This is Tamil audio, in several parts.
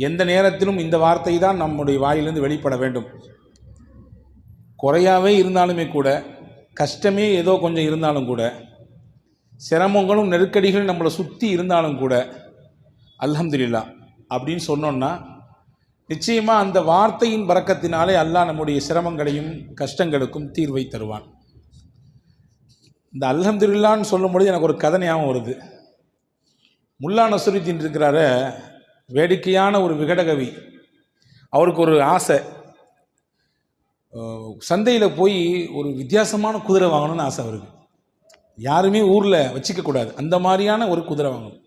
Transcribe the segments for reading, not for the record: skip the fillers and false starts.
எந்த நேரத்திலும் இந்த வார்த்தை தான் நம்முடைய வாயிலிருந்து வெளிப்பட வேண்டும். குறையாவே இருந்தாலுமே கூட, கஷ்டமே ஏதோ கொஞ்சம் இருந்தாலும் கூட, சிரமங்களும் நெருக்கடிகளும் நம்மளை சுற்றி இருந்தாலும் கூட அல்ஹம்துலில்லாஹ் அப்படின்னு சொன்னோன்னா நிச்சயமாக அந்த வார்த்தையின் பரக்கத்தினாலே அல்லாஹ் நம்முடைய சிரமங்களையும் கஷ்டங்களுக்கும் தீர்வை தருவான். இந்த அல்ஹம்துலில்லாஹ்னு சொல்லும்பொழுது எனக்கு ஒரு கதை ஞாபகம் வருது. முல்லா நஸ்ருதீன் இருக்கிறார, வேடிக்கையான ஒரு விகடகவி. அவருக்கு ஒரு ஆசை, சந்தையில் போய் ஒரு வித்தியாசமான குதிரை வாங்கணும்னு ஆசை அவருக்கு. யாருமே ஊரில் வச்சுக்கக்கூடாது, அந்த மாதிரியான ஒரு குதிரை வாங்கணும்.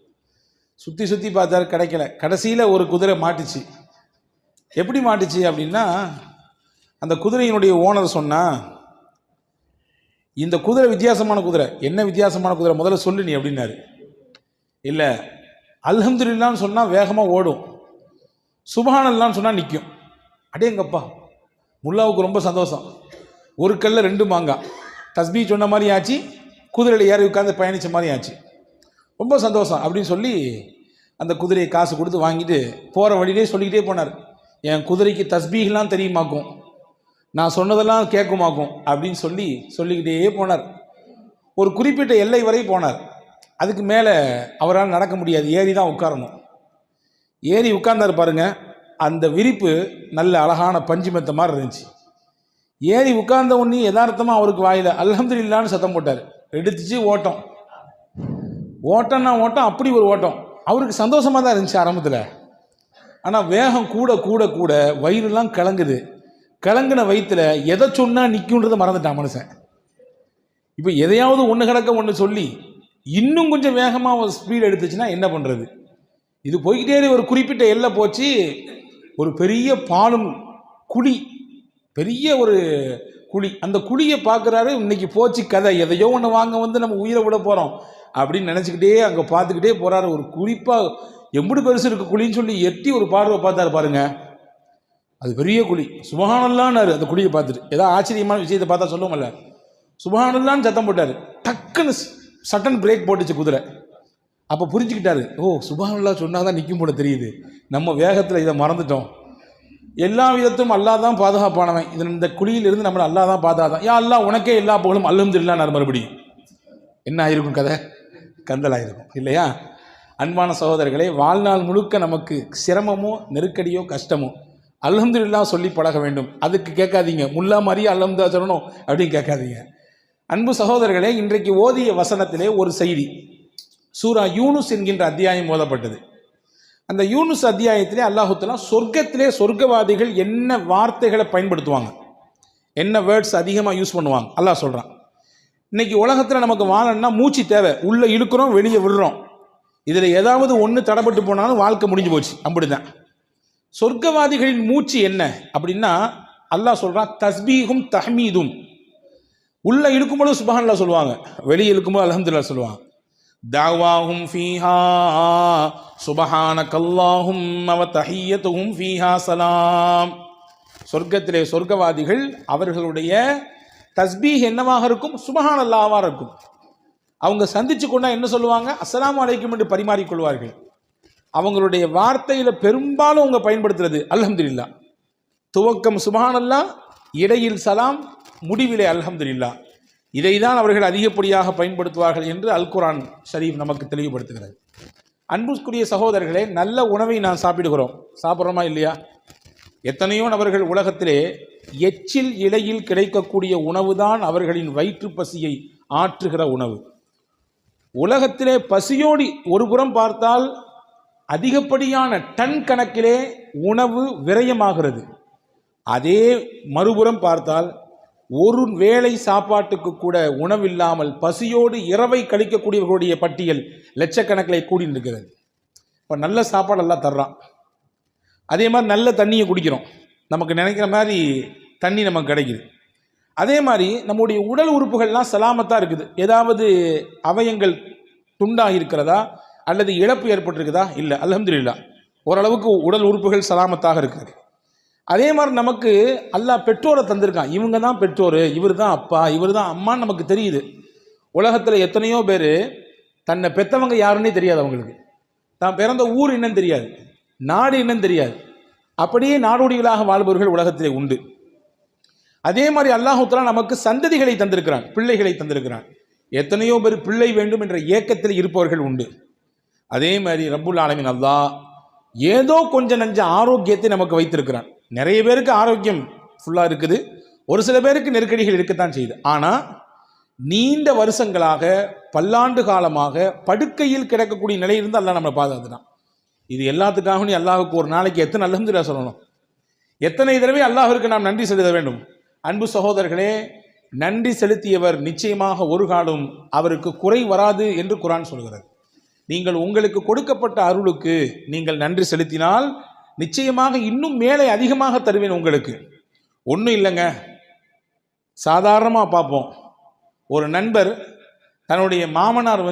சுற்றி சுற்றி பார்த்தாரு, கிடைக்கல. கடைசியில் ஒரு குதிரை மாட்டுச்சு. எப்படி மாட்டுச்சு அப்படின்னா, அந்த குதிரையினுடைய ஓனர் சொன்னால், இந்த குதிரை வித்தியாசமான குதிரை. என்ன வித்தியாசமான குதிரை முதல்ல சொல்லு நீ அப்படின்னாரு. இல்லை, அல்ஹம்துலில்லாஹ்னு சொன்னால் வேகமாக ஓடும், சுப்ஹானல்லாஹ்னு சொன்னால் நிற்கும். அடேங்கப்பா, முல்லாவுக்கு ரொம்ப சந்தோஷம். ஒரு கல்ல ரெண்டு மாங்காய், தஸ்பீ சொன்ன மாதிரி ஆச்சு, குதிரையில் ஏறி உட்காந்து பயணித்த மாதிரி ஆச்சு. ரொம்ப சந்தோஷம் அப்படின்னு சொல்லி அந்த குதிரையை காசு கொடுத்து வாங்கிட்டு போகிற வழியிலே சொல்லிக்கிட்டே போனார், என் குதிரைக்கு தஸ்பீஹ்லாம் தெரியுமாக்கும், நான் சொன்னதெல்லாம் கேட்குமாக்கும் அப்படின்னு சொல்லிக்கிட்டே போனார். ஒரு குறிப்பிட்ட எல்லை வரை போனார். அதுக்கு மேலே அவரால் நடக்க முடியாது, ஏறி தான் உட்காரணும். ஏறி உட்கார்ந்தார் பாருங்க, அந்த விரிப்பு நல்ல அழகான பஞ்சு மெத்த மாதிரி இருந்துச்சு. ஏறி உட்கார்ந்த உடனே யதார்த்தமாக அவருக்கு வாயில் அல்ஹம்துலில்லாஹ்னு சத்தம் போட்டார். எடுத்துச்சு ஓட்டம். ஓட்டம்னா ஓட்டம், அப்படி ஒரு ஓட்டம். அவருக்கு சந்தோஷமாக தான் இருந்துச்சு ஆரம்பத்தில். ஆனால் வேகம் கூட கூட கூட வயிறுலாம் கலங்குது. கலங்கின வயிற்றுல எதை சொன்னால் நிற்குன்றதை மறந்துட்டான் மனுஷன். இப்போ எதையாவது ஒன்று கிடக்க ஒன்று சொல்லி இன்னும் கொஞ்சம் வேகமாக ஒரு ஸ்பீடு எடுத்துச்சுன்னா என்ன பண்ணுறது? இது போய்கிட்டே ஒரு குறிப்பிட்ட எல்லை போச்சு. ஒரு பெரிய பாலும் குழி, பெரிய ஒரு குழி. அந்த குழியை பார்க்குறாரு. இன்னைக்கு போச்சு கதை, எதையோ ஒன்று வாங்க வந்து நம்ம உயிரை விட போகிறோம் அப்படின்னு நினச்சிக்கிட்டே அங்கே பார்த்துக்கிட்டே போகிறாரு. ஒரு குறிப்பாக எம்புடு பெருசு இருக்கு குழின்னு சொல்லி எட்டி ஒரு பார்வை பார்த்தாரு பாருங்க. அது பெரிய குழி. சுப்ஹானல்லாஹ்னாரு அந்த குழியை பார்த்துட்டு. ஏதாவது ஆச்சரியமான விஷயத்தை பார்த்தா சொல்லுவோம்ல, சுப்ஹானல்லாஹ்னு சத்தம் போட்டார். டக்குன்னு சட்டன் பிரேக் போட்டுச்சு குதிரை. அப்போ புரிஞ்சுக்கிட்டாரு, ஓ சுப்ஹானல்லாஹ் சொன்னால் தான் நிற்கும் போல தெரியுது, நம்ம வேகத்தில் இதை மறந்துட்டோம். எல்லா விதத்தும் அல்லாஹ் தான் பாதுகாப்பானவன். இந்த குழியிலிருந்து நம்மளை அல்லாஹ் தான் பாதுகாத்தான். யா அல்லாஹ் உனக்கே எல்லா புகழும், அல்ஹம்துலில்லாஹ். மறுபடியும் என்ன ஆயிருக்கும் கதை? கந்தலாயிருக்கும் இல்லையா? அன்பான சகோதரர்களே, வாழ்நாள் முழுக்க நமக்கு சிரமமோ நெருக்கடியோ கஷ்டமோ அல்ஹம்துலில்லாஹ் சொல்லி பழக வேண்டும். அதுக்கு கேட்காதீங்க முல்லா மாதிரி அல்ஹம்துலில்லாஹ் சொல்லணும் அப்படின்னு கேட்காதீங்க. அன்பு சகோதரர்களே, இன்றைக்கு ஓதிய வசனத்திலே ஒரு செய்தி. சூரா யூனுஸ் என்கின்ற அத்தியாயம் ஓதப்பட்டது. அந்த யூனுஸ் அத்தியாயத்திலே அல்லாஹ் தஆலா சொர்க்கத்திலே சொர்க்கவாதிகள் என்ன வார்த்தைகளை பயன்படுத்துவாங்க, என்ன வேர்ட்ஸ் அதிகமாக யூஸ் பண்ணுவாங்க அல்லாஹ் சொல்கிறான். இன்னைக்கு உலகத்தில் நமக்கு வாழணும்னா மூச்சு தேவை. உள்ளே இழுக்கிறோம், வெளியே விடுறோம். இதில் ஏதாவது ஒன்று தடைப்பட்டு போனாலும் வாழ்க்கை முடிஞ்சு போச்சு. அப்படிதான் சொர்க்கவாதிகளின் மூச்சு என்ன அப்படின்னா, அல்லாஹ் சொல்கிறான் தஸ்பீஹும் தஹ்மீதும். உள்ளே இழுக்கும்போது சுப்ஹானல்லாஹ் சொல்லுவாங்க, வெளியே இழுக்கும்போது அல்ஹம்துலில்லாஹ் சொல்லுவாங்க. தாவாஹும் ஃபீஹா சுப்ஹானக்கல்லாஹும்ம வ தஹிய்யத்துஹும் ஃபீஹா ஸலாம். சொர்க்கத்திலே சொர்க்கவாதிகள் அவர்களுடைய தஸ்பீஹ் என்னவாக இருக்கும்? சுப்ஹானல்லாஹ்வாக இருக்கும். அவங்க சந்திச்சு கொண்டா என்ன சொல்லுவாங்க? அஸ்ஸலாமு அலைக்கும் என்று பரிமாறிக்கொள்வார்கள். அவங்களுடைய வார்த்தையில் பெரும்பாலும் அவங்க பயன்படுத்துறது அல்ஹம்துலில்லாஹ். துவக்கம் சுப்ஹானல்லாஹ், இடையில் சலாம், முடிவிலே அல்ஹம்துலில்லாஹ். இதை தான் அவர்கள் அதிகப்படியாக பயன்படுத்துவார்கள் என்று அல் குர்ஆன் ஷரீஃப் நமக்கு தெளிவுபடுத்துகிறது. அன்புக்குரிய சகோதரர்களே, நல்ல உணவை நான் சாப்பிட்றோமா இல்லையா? எத்தனையோ நபர்கள் உலகத்திலே எச்சில் இலையில் கிடைக்கக்கூடிய உணவு தான் அவர்களின் வயிற்று பசியை ஆற்றுகிற உணவு. உலகத்திலே பசியோடி ஒரு புறம் பார்த்தால் அதிகப்படியான டன் கணக்கிலே உணவு விரயமாகிறது. அதே மறுபுறம் பார்த்தால் ஒரு வேளை சாப்பாட்டுக்கு கூட உணவில்லாமல் பசியோடு இரவை கழிக்கக்கூடியவர்களுடைய பட்டியல் லட்சக்கணக்கில் கூடி இருக்கிறது. இப்போ நல்ல சாப்பாடு எல்லாம் தர்றான், அதே மாதிரி நல்ல தண்ணியை குடிக்கிறோம், நமக்கு நினைக்கிற மாதிரி தண்ணி நமக்கு கிடைக்குது. அதே மாதிரி நம்முடைய உடல் உறுப்புகள்லாம் சலாமத்தாக இருக்குது. ஏதாவது அவயங்கள் துண்டாகி இருக்கிறதா அல்லது இழப்பு ஏற்பட்டிருக்குதா? இல்லை, அல்ஹம்துலில்லாஹ் ஓரளவுக்கு உடல் உறுப்புகள் சலாமத்தாக இருக்குது. அதே மாதிரி நமக்கு அல்லாஹ் பெற்றோரை தந்திருக்கான். இவங்க தான் பெற்றோர், இவர் தான் அப்பா, இவர் தான் அம்மான்னு நமக்கு தெரியுது. உலகத்தில் எத்தனையோ பேர் தன்னை பெற்றவங்க யாருன்னே தெரியாது, அவங்களுக்கு தான் பிறந்த ஊர் என்னன்னு தெரியாது. நாடு என்னன்னு தெரியாது. அப்படியே நாடோடிகளாக வாழ்பவர்கள் உலகத்திலே உண்டு. அதே மாதிரி அல்லாஹ் தஆலா நமக்கு சந்ததிகளை தந்திருக்கிறான், பிள்ளைகளை தந்திருக்கிறான். எத்தனையோ பேர் பிள்ளை வேண்டும் என்ற ஏக்கத்தில் இருப்பவர்கள் உண்டு. அதே மாதிரி ரப்புல் ஆலமீன் அல்லாஹ் ஏதோ கொஞ்சம் நஞ்ச ஆரோக்கியத்தை நமக்கு வைத்திருக்கிறான். நிறைய பேருக்கு ஆரோக்கியம் ஃபுல்லாக இருக்குது, ஒரு சில பேருக்கு நெருக்கடிகள் இருக்கத்தான் செய்யுது. ஆனால் நீண்ட வருஷங்களாக பல்லாண்டு காலமாக படுக்கையில் கிடக்கக்கூடிய நிலையிலிருந்து அல்லாஹ் நம்மளை பாதுகாத்துட்டான். இது எல்லாத்துக்காகவும் நீ அல்லாஹுக்கு ஒரு நாளைக்கு எத்தனை அல்ஹம்துலில்லாஹ் சொல்லணும், எத்தனை தடவை அல்லாஹ்விற்கு நாம் நன்றி செலுத்த வேண்டும். அன்பு சகோதரர்களே, நன்றி செலுத்தியவர் நிச்சயமாக ஒரு காலம் அவருக்கு குறை வராது என்று குர்ஆன் சொல்கிறது. நீங்கள் உங்களுக்கு கொடுக்கப்பட்ட அருளுக்கு நீங்கள் நன்றி செலுத்தினால் நிச்சயமாக இன்னும் மேலே அதிகமாக தருவேன் உங்களுக்கு. ஒன்றும் இல்லைங்க, சாதாரணமாக பார்ப்போம். ஒரு நண்பர் தன்னுடைய மாமனார்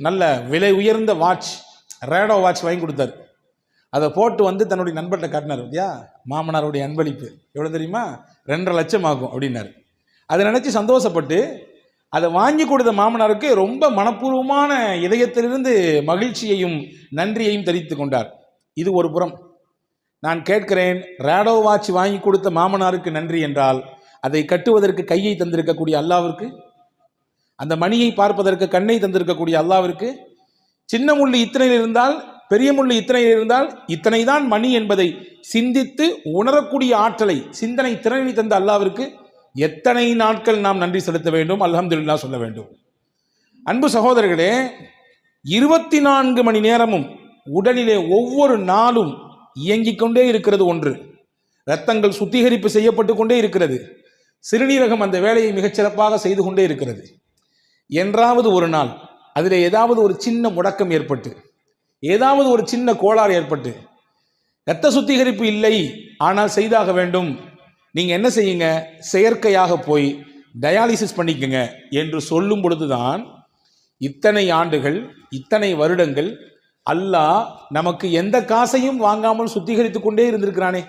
நல்ல விலை உயர்ந்த வாட்ச், ரேடோ வாட்ச் வாங்கி கொடுத்தார். அதை போட்டு தன்னுடைய நண்பர்கிட்ட காட்டினார். இல்லையா, மாமனாருடைய அன்பளிப்பு எவ்வளோ தெரியுமா, 2.5 லட்சம் ஆகும் அப்படின்னாரு. அதை நினச்சி சந்தோஷப்பட்டு அதை வாங்கி கொடுத்த மாமனாருக்கு ரொம்ப மனப்பூர்வமான இதயத்திலிருந்து மகிழ்ச்சியையும் நன்றியையும் தெரிவித்து கொண்டார். இது ஒரு புறம். நான் கேட்கிறேன், ரேடோ வாட்ச் வாங்கி கொடுத்த மாமனாருக்கு நன்றி என்றால் அதை கட்டுவதற்கு கையை தந்திருக்கக்கூடிய அல்லாவிற்கு, அந்த மணியை பார்ப்பதற்கு கண்ணை தந்திருக்கக்கூடிய அல்லாவிற்கு, சின்ன முள்ளு இத்தனையில் இருந்தால் பெரிய முள்ளு இத்தனையில் இருந்தால் இத்தனை தான் மணி என்பதை சிந்தித்து உணரக்கூடிய ஆற்றலை, சிந்தனை திறனை தந்த அல்லாவிற்கு எத்தனை நாட்கள் நாம் நன்றி செலுத்த வேண்டும், அல்ஹம்துலில்லாஹ் சொல்ல வேண்டும். அன்பு சகோதரர்களே, 24 மணி நேரமும் உடலிலே ஒவ்வொரு நாளும் இயங்கிக் கொண்டே இருக்கிறது ஒன்று. இரத்தங்கள் சுத்திகரிப்பு செய்யப்பட்டு கொண்டே இருக்கிறது. சிறுநீரகம் அந்த வேலையை மிகச்சிறப்பாக செய்து கொண்டே இருக்கிறது. என்றாவது ஒரு நாள் அதில் ஏதாவது ஒரு சின்ன முடக்கம் ஏற்பட்டு, ஏதாவது ஒரு சின்ன கோளாறு ஏற்பட்டு, இரத்த சுத்திகரிப்பு இல்லை ஆனால் செய்தாக வேண்டும், நீங்கள் என்ன செய்யுங்க, செயற்கையாக போய் டயாலிசிஸ் பண்ணிக்கங்க என்று சொல்லும் பொழுதுதான் இத்தனை ஆண்டுகள், இத்தனை வருடங்கள் அல்லாஹ் நமக்கு எந்த காசையும் வாங்காமல் சுத்திகரித்து கொண்டே இருந்திருக்கிறானே.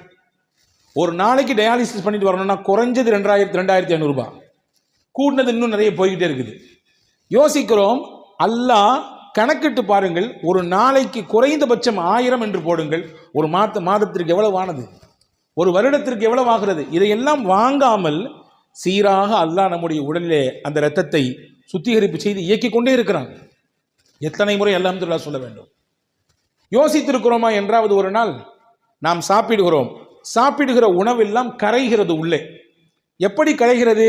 ஒரு நாளைக்கு டயாலிசிஸ் பண்ணிட்டு வரணும்னா குறைஞ்சது 2500 ரூபாய், கூட்டினது இன்னும் நிறைய போய்கிட்டே இருக்குது. யோசிக்கிறோம், அல்லாஹ் கணக்கிட்டு பாருங்கள், ஒரு நாளைக்கு குறைந்தபட்சம் 1000 என்று போடுங்கள், ஒரு மாதத்திற்கு எவ்வளவு ஆனது, ஒரு வருடத்திற்கு எவ்வளவு ஆகிறது. இதையெல்லாம் வாங்காமல் சீராக அல்லாஹ் நம்முடைய உடலிலே அந்த இரத்தத்தை சுத்திகரிப்பு செய்து இயக்கிக் கொண்டே இருக்கிறான். எத்தனை முறை அல்ஹம்துலில்லாஹ் சொல்ல வேண்டும். யோசித்திருக்கிறோமா? என்றாவது ஒரு நாள் நாம் சாப்பிடுகிறோம், சாப்பிடுகிற உணவெல்லாம் கரைகிறது உள்ளே. எப்படி கரைகிறது?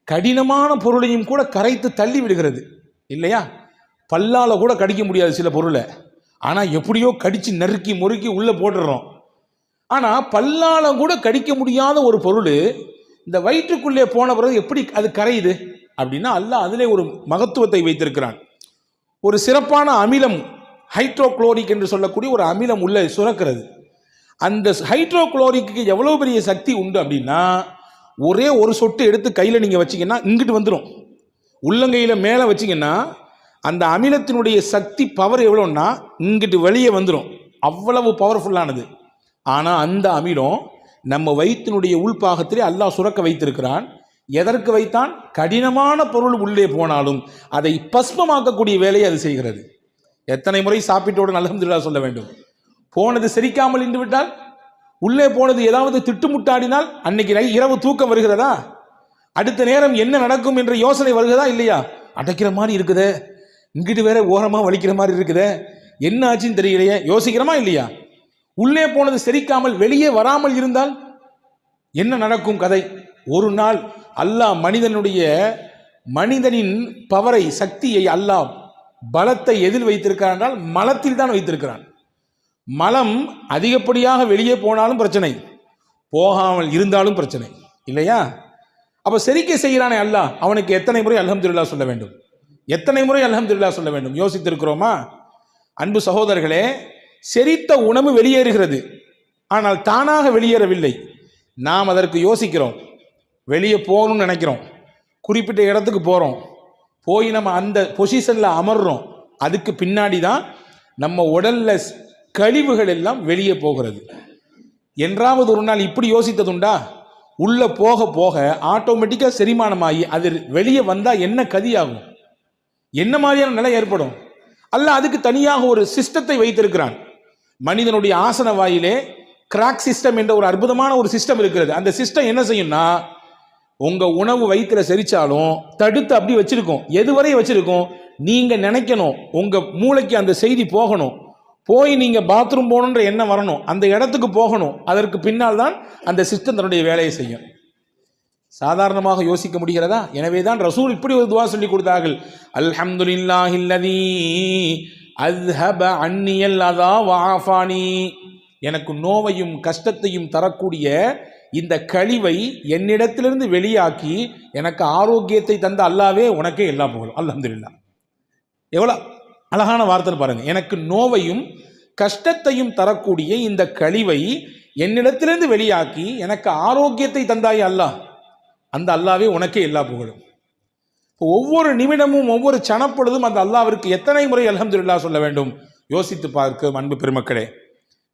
கடினமான பொருளையும் கூட கரைத்து தள்ளி விடுகிறது இல்லையா? பல்லால கூட கடிக்க முடியாது சில பொருளை, ஆனால் எப்படியோ கடிச்சு நறுக்கி முறுக்கி உள்ளே போட்டுடுறோம். ஆனால் பல்லால கூட கடிக்க முடியாத ஒரு பொருள் இந்த வயிற்றுக்குள்ளே போன பிறகு எப்படி அது கரையுது அப்படின்னா, அல்லாஹ் அதிலே ஒரு மகத்துவத்தை வைத்திருக்கிறான். ஒரு சிறப்பான அமிலம், ஹைட்ரோக்ளோரிக் என்று சொல்லக்கூடிய ஒரு அமிலம் உள்ளே சுரக்கிறது. அந்த ஹைட்ரோக்ளோரிக்கு எவ்வளோ பெரிய சக்தி உண்டு அப்படின்னா, ஒரே ஒரு சொட்டு எடுத்து கையில் நீங்கள் வச்சிங்கன்னா இங்கிட்டு வந்துடும். உள்ளங்கையில் மேலே வச்சிங்கன்னா அந்த அமிலத்தினுடைய சக்தி பவர் எவ்வளோன்னா இங்கிட்டு வெளியே வந்துடும். அவ்வளவு பவர்ஃபுல்லானது. ஆனால் அந்த அமிலம் நம்ம வயிற்றினுடைய உள்பாகத்திலே அல்லாஹ் சுரக்க வைத்திருக்கிறான். எதற்கு வைத்தான்? கடினமான பொருள் உள்ளே போனாலும் அதை பஸ்மமாக்கக்கூடிய வேலையை அது செய்கிறது. எத்தனை முறை சாப்பிட்டோடு அல்ஹம்துலில்லாஹ் சொல்ல வேண்டும். போனது செரிக்காமல் இருந்து விட்டால், உள்ளே போனது ஏதாவது திட்டுமுட்டாடினால் அன்னைக்கு இரவு தூக்கம் வருகிறதா? அடுத்த நேரம் என்ன நடக்கும் என்ற யோசனை வருகிறதா இல்லையா? அடைக்கிற மாதிரி இருக்குதே, இங்கிட்டு வேற ஓரமாக வலிக்கிற மாதிரி இருக்குதே, என்ன ஆச்சுன்னு தெரியலையே, யோசிக்கிறோமா இல்லையா? உள்ளே போனது செரிக்காமல் வெளியே வராமல் இருந்தால் என்ன நடக்கும் கதை? ஒரு நாள் அல்லாஹ் மனிதனின் பவரை, சக்தியை, அல்லாஹ் பலத்தை எதில் வைத்திருக்கிறான் என்றால் மலத்தில் தான் வைத்திருக்கிறான். மலம் அதிகப்படியாக வெளியே போனாலும் பிரச்சனை, போகாமல் இருந்தாலும் பிரச்சனை இல்லையா? அப்ப செரிக்கை செய்கிறானே அல்லாஹ், அவனுக்கு எத்தனை முறை அல்ஹம்துலில்லாஹ் சொல்ல வேண்டும், எத்தனை முறை அல்ஹம்துலில்லாஹ் சொல்ல வேண்டும்? யோசித்திருக்கிறோமா? அன்பு சகோதரர்களே, செரித்த உணவு வெளியேறுகிறது, ஆனால் தானாக வெளியேறவில்லை. நாம் அதற்கு யோசிக்கிறோம், வெளியே போகணும்னு நினைக்கிறோம், குறிப்பிட்ட இடத்துக்கு போகிறோம், போய் நம்ம அந்த பொசிஷனில் அமர்றோம். அதுக்கு பின்னாடி தான் நம்ம உடல்ல கழிவுகள் எல்லாம் வெளியே போகிறது. என்றாவது ஒரு நாள் இப்படி யோசித்ததுண்டா? உள்ளே போக போக ஆட்டோமேட்டிக்காக செரிமானமாகி அது வெளியே வந்தால் என்ன கதியாகும், என்ன மாதிரியான நிலை ஏற்படும்? அல்லாஹ் அதுக்கு தனியாக ஒரு சிஸ்டத்தை வைத்திருக்கிறான். மனிதனுடைய ஆசன வாயிலே கிராக் சிஸ்டம் என்ற ஒரு அற்புதமான ஒரு சிஸ்டம் இருக்கிறது. அந்த சிஸ்டம் என்ன செய்யும்னா, உங்க உணவு வயிற்றுல செரிச்சாலும் தடுத்து அப்படி வச்சிருக்கோம். எதுவரை வச்சிருக்கோம்? நீங்க நினைக்கணும், உங்க மூளைக்கு அந்த செய்தி போகணும், போய் நீங்க பாத்ரூம் போகணுன்ற எண்ணம் வரணும், அந்த இடத்துக்கு போகணும். அதற்கு பின்னால் தான் அந்த சிஸ்டம் தன்னுடைய வேலையை செய்யும். சாதாரணமாக யோசிக்க முடிகிறதா? எனவே தான் ரசூல் இப்படி ஒரு துவா சொல்லி கொடுத்தார்கள். அல்ஹம்துலில்லாஹில்லதீ அஸ்ஹப அன்னியல் அதா வஆஃபானி. எனக்கு நோவையும் கஷ்டத்தையும் தரக்கூடிய இந்த கழிவை என்னிடத்திலிருந்து வெளியாக்கி எனக்கு ஆரோக்கியத்தை தந்த அல்லாவே உனக்கே எல்லா புகழும். அல்ஹம்துலில்லாஹ். எவ்வளோ அழகான வார்த்தை பாருங்க. எனக்கு நோவையும் கஷ்டத்தையும் தரக்கூடிய இந்த கழிவை என்னிடத்திலிருந்து வெளியாக்கி எனக்கு ஆரோக்கியத்தை தந்தாய் அல்லாஹ், அந்த அல்லாவே உனக்கே எல்லா புகழும். ஒவ்வொரு நிமிடமும் ஒவ்வொரு சனப்பொழுதும் அந்த அல்லாவிற்கு எத்தனை முறை அல்ஹம்துலில்லாஹ் சொல்ல வேண்டும்? யோசித்து பார்க்க அன்பு பெருமக்களே.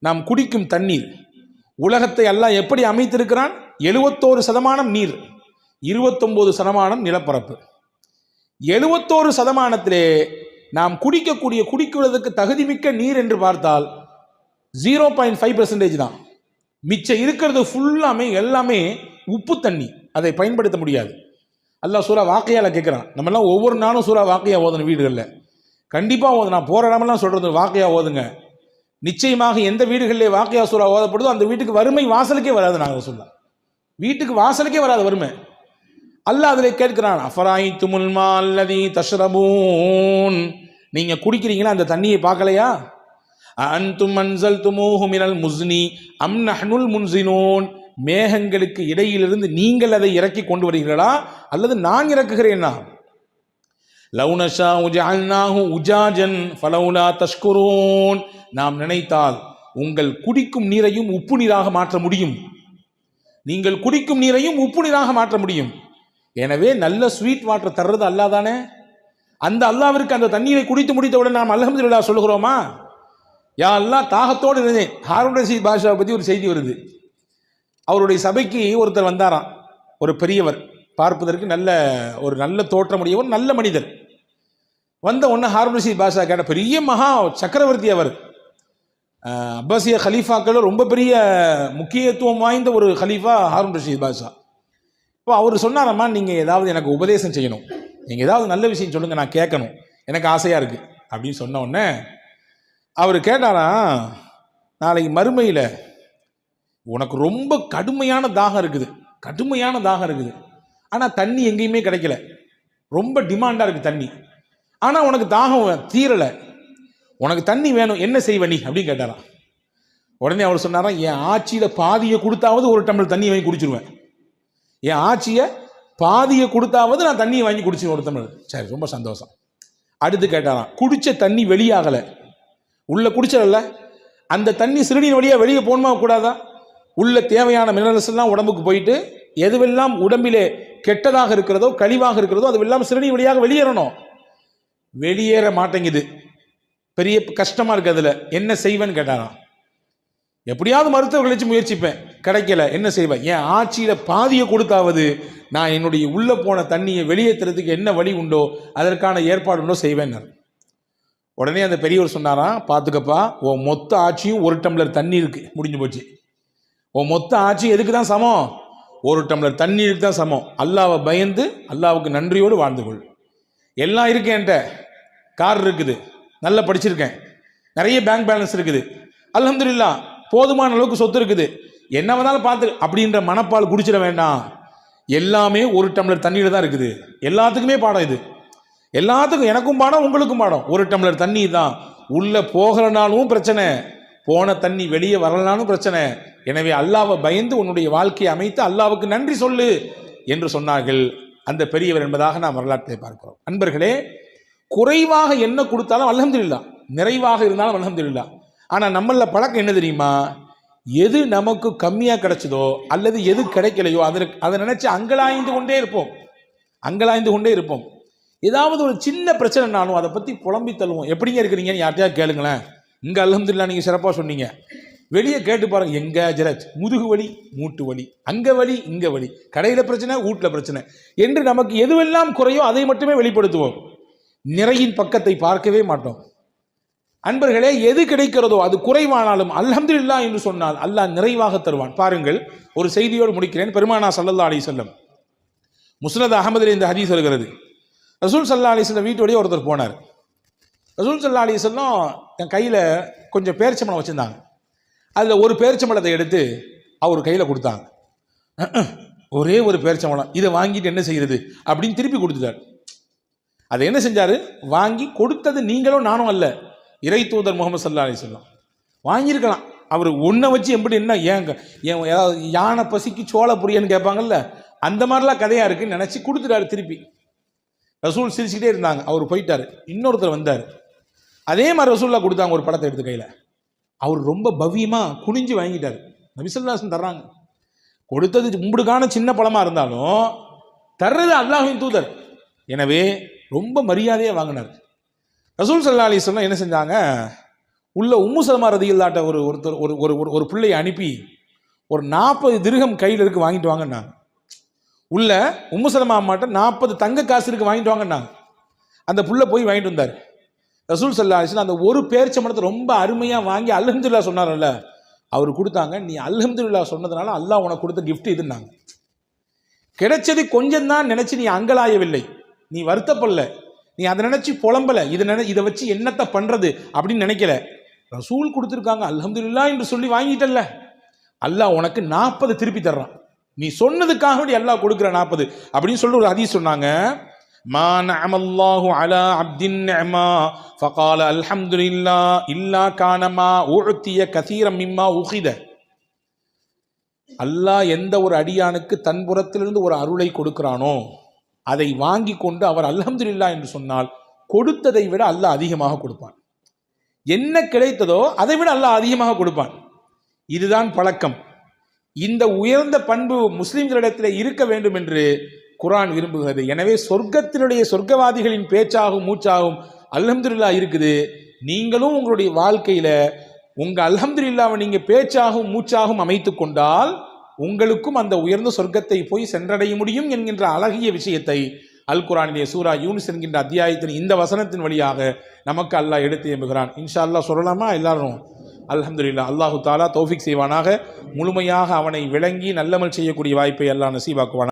நாம் குடிக்கும் தண்ணீர், உலகத்தை அல்லாஹ் எப்படி அமைத்திருக்கிறான்? 71% நீர், 29% நிலப்பரப்பு. 71%-லே நாம் குடிக்குவதற்கு தகுதிமிக்க நீர் என்று பார்த்தால் 0.5% தான். மிச்சம் இருக்கிறது ஃபுல்லாமே எல்லாமே உப்பு தண்ணி, அதை பயன்படுத்த முடியாது. அல்லாஹ் சூரா வாக்கையால கேட்குறான். நம்மெல்லாம் ஒவ்வொரு நாளும் சூரா வாக்கையா ஓதணும் வீடுகளில், கண்டிப்பாக ஓது. நான் போகிற இடமெல்லாம் சொல்கிறது வாக்கையா ஓதுங்க. நிச்சயமாக எந்த வீடுகளிலே வாக்கையா சூரா ஓதப்படுதோ அந்த வீட்டுக்கு வறுமை வாசலுக்கே வராது. நாங்கள் சொல்லலாம், வீட்டுக்கு வாசலுக்கே வராது வறுமை. அல்லாஹ் அதில் கேட்கிறான், அஃபராயித்துமுல் மா அல்லதீ தஷ்ரபூன். நீங்கள் குடிக்கிறீங்களா அந்த தண்ணியை பார்க்கலையா? அன்தும் அன்ஸல்துமூஹு மினல் முஸ்னி அம் நஹ்னுல் முன்ஸினூன். மேகங்களுக்கு இடையிலிருந்து நீங்கள் அதை இறக்கி கொண்டு வருகிறீர்களா அல்லது நான் இறக்குகிறேனா? லவ் நஷாஉ ஜஅல்நாஹு உஜாஜன் ஃபலௌலா தஷ்குரூன். நாம் நினைத்தால் உங்கள் குடிக்கும் நீரையும் உப்பு நீராக மாற்ற முடியும். நீங்கள் குடிக்கும் நீரையும் உப்பு நீராக மாற்ற முடியும். எனவே நல்ல ஸ்வீட் வாட்டர் தர்றது அல்லாஹ் தானே. அந்த அல்லாஹ்விற்கு அந்த தண்ணீரை குடித்து முடித்தவுடன் நாம் அல்ஹம்துலில்லாஹ் சொல்கிறோமா? யா அல்லாஹ், தாகத்தோடு இருந்தேன். ஹாரூன் ரஷீத் பாஷாவை பற்றி ஒரு செய்தி வருது. அவருடைய சபைக்கு ஒருத்தர் வந்தாராம், ஒரு பெரியவர், பார்ப்பதற்கு நல்ல தோற்றமுடையவர், நல்ல மனிதர். வந்த உடனே ஹாரூன் ரஷீத் பாஷா கேட்ட, பெரிய மகா சக்கரவர்த்தி அவர், அப்பாசிய ஹலீஃபாக்கள் ரொம்ப பெரிய முக்கியத்துவம் வாய்ந்த ஒரு ஹலீஃபா ஹாரூன் ரஷீத் பாஷா. இப்போ அவர் சொன்னாரம்மா, நீங்கள் ஏதாவது எனக்கு உபதேசம் செய்யணும், நீங்கள் ஏதாவது நல்ல விஷயம் சொல்லுங்கள், நான் கேட்கணும், எனக்கு ஆசையாக இருக்குது அப்படின்னு சொன்ன உடனே அவர் கேட்டாராம், நாளைக்கு மறுமையில் உனக்கு ரொம்ப கடுமையான தாகம் இருக்குது, ஆனால் தண்ணி எங்கேயுமே கிடைக்கல, ரொம்ப டிமாண்டாக இருக்குது தண்ணி, ஆனால் உனக்கு தாகம் தீரலை, உனக்கு தண்ணி வேணும், என்ன செய்வ நீ அப்படின்னு கேட்டாராம். உடனே அவர் சொன்னாராம், என் ஆட்சியில் பாதியை கொடுத்தாவது ஒரு டம்ளர் தண்ணியை வாங்கி குடிச்சிருவேன், என் ஆட்சியை பாதியை கொடுத்தாவது நான் தண்ணியை வாங்கி குடிச்சிருவேன் ஒரு டம்ளர். சரி, ரொம்ப சந்தோஷம். அடுத்து கேட்டாராம், குடித்த தண்ணி வெளியாகலை, உள்ள குடிச்சதில்ல, அந்த தண்ணி சிறுநீர் வழியாக வெளியே போகணுமா கூடாதா? உள்ள தேவையான மினரல்ஸ் எல்லாம் உடம்புக்கு போயிட்டு எதுவெல்லாம் உடம்பிலே கெட்டதாக இருக்கிறதோ கழிவாக இருக்கிறதோ அதுவெல்லாம் சிறுநீர் வழியாக வெளியேறணும், வெளியேற மாட்டேங்குது, பெரிய கஷ்டமா இருக்கு, அதில் என்ன செய்வேன்னு கேட்டாராம். எப்படியாவது மருத்துவர்கள் வச்சு முயற்சிப்பேன், கிடைக்கல, என்ன செய்வேன்? என் ஆட்சியில பாதியை கொடுத்தாவது நான் என்னுடைய உள்ள போன தண்ணியை வெளியேற்றுறதுக்கு என்ன வழி உண்டோ அதற்கான ஏற்பாடு உண்டோ செய்வேன். உடனே அந்த பெரியவர் சொன்னாராம், பார்த்துக்கப்பா, உன் மொத்த ஆட்சியும் ஒரு டம்ளர் தண்ணி இருக்கு, முடிஞ்சு போச்சு. உன் மொத்த ஆட்சி எதுக்கு தான் சமம்? ஒரு டம்ளர் தண்ணீருக்கு தான் சமம். அல்லாவை பயந்து அல்லாவுக்கு நன்றியோடு வாழ்ந்து கொள். எல்லாம் இருக்கு, என்கிட்ட கார் இருக்குது, நல்லா படிச்சிருக்கேன், நிறைய பேங்க் பேலன்ஸ் இருக்குது, அல்ஹம்துலில்லாஹ் போதுமான அளவுக்கு சொத்து இருக்குது, என்ன வேணாலும் பார்த்து அப்படின்ற மனப்பால் குடிச்சிட வேண்டாம். எல்லாமே ஒரு டம்ளர் தண்ணீர் தான் இருக்குது. எல்லாத்துக்குமே பாடம் இது, எல்லாத்துக்கும், எனக்கும் பாடம் உங்களுக்கும் பாடம். ஒரு டம்ளர் தண்ணி தான், உள்ள போகிறனாலும் பிரச்சனை, போன தண்ணி வெளியே வரலனாலும் பிரச்சனை. எனவே அல்லாவை பயந்து உன்னுடைய வாழ்க்கையை அமைத்து அல்லாவுக்கு நன்றி சொல்லு என்று சொன்னார்கள் அந்த பெரியவர் என்பதாக நாம் வரலாற்றை பார்க்கிறோம். அன்பர்களே, குறைவாக என்ன கொடுத்தாலும் அல்ஹம்துலில்லாஹ், நிறைவாக இருந்தாலும் அல்ஹம்துலில்லாஹ். ஆனால் நம்மள பழக்கம் என்ன தெரியுமா? எது நமக்கு கம்மியாக கிடைச்சதோ அல்லது எது கிடைக்கலையோ அதை நினைச்சு அங்கலாய்ந்து கொண்டே இருப்போம். ஏதாவது ஒரு சின்ன பிரச்சனைனாலும் அதை பற்றி புலம்பி தள்ளுவோம். எப்படிங்க இருக்கிறீங்கன்னு யார்ட்டையா கேளுங்களேன். இங்கே அல்ஹம்துலில்லாஹ் நீங்கள் சிறப்பாக சொன்னீங்க, வெளியே கேட்டு பாருங்க, எங்க ஜெரத், முதுகு வலி, மூட்டு வலி, அங்க வலி, இங்க வலி, கடையில் பிரச்சனை, வீட்டில் பிரச்சனை என்று நமக்கு எதுவெல்லாம் குறையோ அதை மட்டுமே வெளிப்படுத்துவோம். நிறையின் பக்கத்தை பார்க்கவே மாட்டோம். அன்பர்களே, எது கிடைக்கிறதோ அது குறைவானாலும் அல்ஹம்துலில்லாஹ் என்று சொன்னால் அல்லாஹ் நிறைவாக தருவான். பாருங்கள், ஒரு செய்தியோடு முடிக்கிறேன். பெருமானா ஸல்லல்லாஹு அலைஹி வஸல்லம் முஸ்னத் அஹமதில் இந்த ஹதீஸ் வருகிறது. ரசூல் ஸல்லல்லாஹு அலைஹி வஸல்லம் வீட்டோடய ஒருத்தர் போனார். ரசூல் ஸல்லல்லாஹு அலைஹி வஸல்லம் என் கையில் கொஞ்சம் பேரிச்சம்பழம் வச்சுருந்தாங்க. அதில் ஒரு பேரிச்சம்பழத்தை எடுத்து அவர் கையில் கொடுத்தாங்க. ஒரே ஒரு பேரிச்சம்பழம், இதை வாங்கிட்டு என்ன செய்கிறது அப்படின்னு திருப்பி கொடுத்துட்டார். அதை என்ன செஞ்சார்? வாங்கி கொடுத்தது நீங்களும் நானும் அல்ல, இறை தூதர் முகமது ஸல்லல்லாஹு அலைஹி வஸல்லம். வாங்கியிருக்கலாம். அவர் ஒன்றை வச்சு எப்படி என்ன ஏங்க ஏதாவது யானை பசிக்கு சோள புரியன்னு கேட்பாங்கல்ல, அந்த மாதிரிலாம் கதையாக இருக்குன்னு நினச்சி கொடுத்துட்டாரு திருப்பி. ரசூல் சிரிச்சுக்கிட்டே இருந்தாங்க. அவர் போயிட்டார். இன்னொருத்தர் வந்தார். அதே மாதிரி ரசூல்லா கொடுத்தாங்க ஒரு பழத்தை எடுத்து கையில். அவர் ரொம்ப பவ்யமாக குனிஞ்சு வாங்கிட்டார். நபி ஸல்லல்லாஹு அலைஹி வஸல்லம் தர்றாங்க. கொடுத்தது உங்களுக்கான சின்ன பழமாக இருந்தாலும் தர்றது அல்லாஹ்வின் தூதர். எனவே ரொம்ப மரியாதையாக வாங்கினார். ரசூல் ஸல்லல்லாஹு அலைஹி வஸல்லம் என்ன செஞ்சாங்க? உள்ள உம்மு சலமா ரதியல்லாஹு ஒருத்தர் ஒரு பிள்ளையை அனுப்பி ஒரு 40 திர்ஹம் கையில் இருக்கு வாங்கிட்டு வாங்கினாங்க. உள்ள உம்மு சலமா அம்மாட்ட 40 தங்க காசு இருக்கு வாங்கிட்டு வாங்கினாங்க. அந்த புள்ள போய் வாங்கிட்டு வந்தார். ரசூல் ஸல்லல்லாஹு அலைஹி வஸல்லம் அந்த ஒரு பேரிச்சம்பழத்தை ரொம்ப அருமையாக வாங்கி அல்ஹம்துலில்லாஹ் சொன்னார்ல, அவர் கொடுத்தாங்க. நீ அல்ஹம்துலில்லாஹ் சொன்னதுனால அல்லாஹ் உனக்கு கொடுத்த கிஃப்ட் இதுன்னாங்க. கிடைச்சது கொஞ்சம் தான் நினைச்சு நீ அங்கலாயவில்லை, நீ வருத்தப்படல, நீ அதை நினைச்சு புலம்பல, இதை வச்சு என்னத்தை பண்றது அப்படின்னு நினைக்கல. ரசூல் கொடுத்துருக்காங்க அல்ஹம்துலில்லாஹ் என்று சொல்லி வாங்கிட்டல்ல, அல்லாஹ் உனக்கு 40 திருப்பி தர்றான். நீ சொன்னதுக்காக வேண்டி அல்லாஹ் கொடுக்குற 40 அப்படின்னு சொல்லி ஒரு ஹதீஸ் சொன்னாங்க. மா நஅமல்லாஹு அலா அப்தின் நிஅமா ஃபகால அல்ஹம்துலில்லாஹ் இல்லா கானமா உஅதிய கஸீரம் மிம்மா உகித. அல்லாஹ் எந்த ஒரு அடியானுக்கு தன் புறத்திலிருந்து ஒரு அருளை கொடுக்கிறானோ அதை வாங்கி கொண்டு அவர் அல்ஹம்துலில்லாஹ் என்று சொன்னால் கொடுத்ததை விட அல்லாஹ் அதிகமாக கொடுப்பான். என்ன கிடைத்ததோ அதை விட அல்லாஹ் அதிகமாக கொடுப்பான். இதுதான் பழக்கம். இந்த உயர்ந்த பண்பு முஸ்லிம்களிடத்தில் இருக்க வேண்டும் என்று குர்ஆன் விரும்புகிறது. எனவே சொர்க்கத்தினுடைய சொர்க்கவாதிகளின் பேச்சாகும் மூச்சாகும் அல்ஹம்துலில்லாஹ் இருக்குது. நீங்களும் உங்களுடைய வாழ்க்கையில உங்க அல்ஹம்துலில்லாஹ்வை நீங்க பேச்சாகும் மூச்சாகும் அமைத்து கொண்டால் உங்களுக்கும் அந்த உயர்ந்த சொர்க்கத்தை போய் சென்றடைய முடியும் என்கின்ற அழகிய விஷயத்தை அல் குர்ஆனிலே சூரா யூனுஸ் என்கின்ற அத்தியாயத்தின் இந்த வசனத்தின் வழியாக நமக்கு அல்லாஹ் எடுத்து எம்புகிறான். இன்ஷா அல்லாஹ் சொல்லலாமா? எல்லாரும் அல்ஹம்துலில்லாஹ். அல்லாஹு தஆலா தௌஃபீக் செய்வானாக. முழுமையாக அவனை விளங்கி நல்லமல் செய்யக்கூடிய வாய்ப்பை அல்லாஹ் நசீபாக்குவான்.